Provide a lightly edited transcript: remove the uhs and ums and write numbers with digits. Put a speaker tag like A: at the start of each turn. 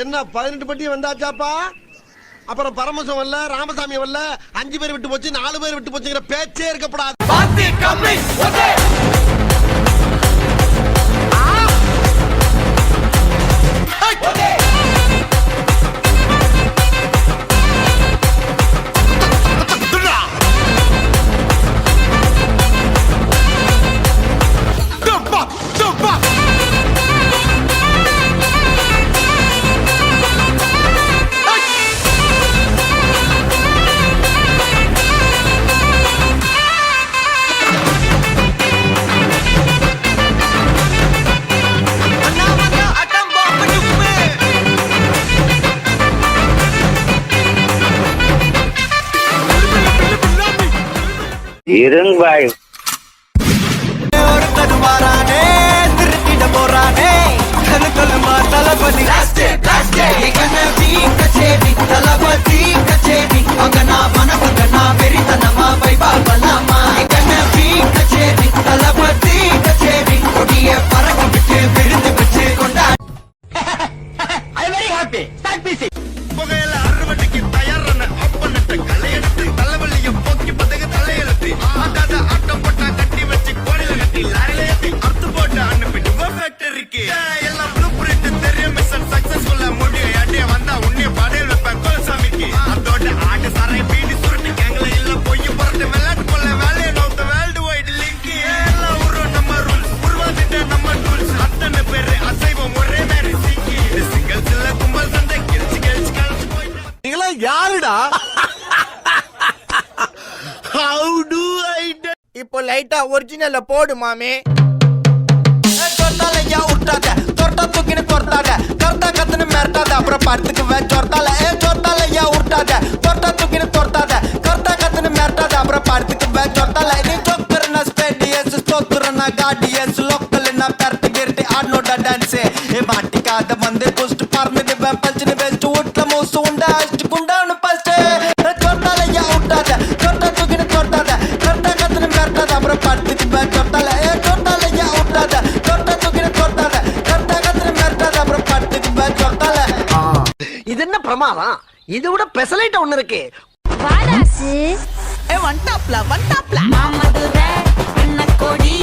A: என்ன 18 பட்டி வந்தாச்சாப்பா? அப்புறம் பரமசம் வரல, ராமசாமி வரல, 5 பேர் விட்டு போச்சு, 4 பேர் விட்டு போச்சுங்கிற பேச்சே இருக்கப்படாது.
B: இருங்காய் திருத்திட போறானே தளபதி தளபதி கச்சேரி அங்கனா மனசங்கனா வெறித்தனமா வைபாபலாமா கச்சேரி தளபதி கச்சேரி கொடிய பறக்க விட்டு விருந்து வச்சு கொண்டா ஐ வெரி ஹாப்பி ஸ்டார்ட் பீசி
A: புகையில அறுவடைக்கு தயாரான அப்பனட்ட கலையெடுத்து தலைவலிய போக்கி பதக தலையெழுத்து ஆட்டாத ஆட்டம் போட்டா கட்டி வச்சு கோடில கட்டி லாரில ஏத்தி அறுத்து போட்டு அனுப்பிட்டு ஃபேக்டரிக்கு எல்லாம் ப்ளூ பிரிண்ட் தெரியும் மிஷன் சக்சஸ்ஃபுல்லா முடியும் அடியே வந்தா உன்னைய படையல் வைப்பேன் கோலசாமிக்கு அதோட ஆட்டு சாரை பீடி சுருட்டு கேங்கல இல்ல பொய்ய புரட்டு விளையாட்டு கொள்ள வேலையை நோத்த வேர்ல்டு வைடு லிங்க் எல்லாம் உருவம் நம்ம ரூல்ஸ் உருவாக்கிட்ட நம்ம டூல்ஸ் அத்தனை பேரு அசைவம் ஒரே மாதிரி சிக்கி இது சிங்கிள் சில்ல கும்பல் சந்தை கிழிச்சு கிழிச்சு கழிச்சு போயிட்டு நீங்களா யாருடா? How do I do?
C: இப்போ லைட்டா ஒரிஜினல்ல போடு மாமே.
B: சொர்த்தாலையா உட்டாத தொர்த்தா தூக்கின்னு தொர்த்தாத கர்த்தா கத்துன்னு மிரட்டாத அப்புறம் படத்துக்கு சொர்த்தால சொர்த்தாலையா உட்டாத தொர்த்தா தூக்கின்னு தொர்த்தாத கர்த்தா கத்துன்னு மிரட்டாத அப்புறம் படத்துக்கு சொர்த்தால நீ சொக்குறனா ஸ்பேடியஸ் சொக்குறனா காடியஸ் லோக்கல்னா பெரட்டு கிரட்டி ஆடனோட டான்ஸ் மாட்டிக்காத வந்து குஸ்ட் பறந்துட்டு பஞ்சுன்னு பெஸ்ட் வீட்டுல மூசு உண்டா அஷ்டு குண்டான்னு ஃபர்ஸ்ட் சொர்த்தாலையா உட்டாத தொர்த்தா தூக்கின்னு தொர்த்தாத கர்த்தா கத்துன்னு மிரட்டாத அப்புறம் படத்துக்கு சொர்த்தால சொர்த்தாலையா உட்டாத தொர்த்தா தூக்கின்னு தொர்த்தாத கர்த்தா கத்துன்னு மிரட்டாத அப்புறம் படத்துக்கு சொர்த்தால
A: இது என்ன பிரமாதம்? இது விட பெசலைட் ஒண்ணு இருக்கு.
D: வாடாசு
B: ஒன் டாப்ல
D: மாமதுரை என்ன கோடி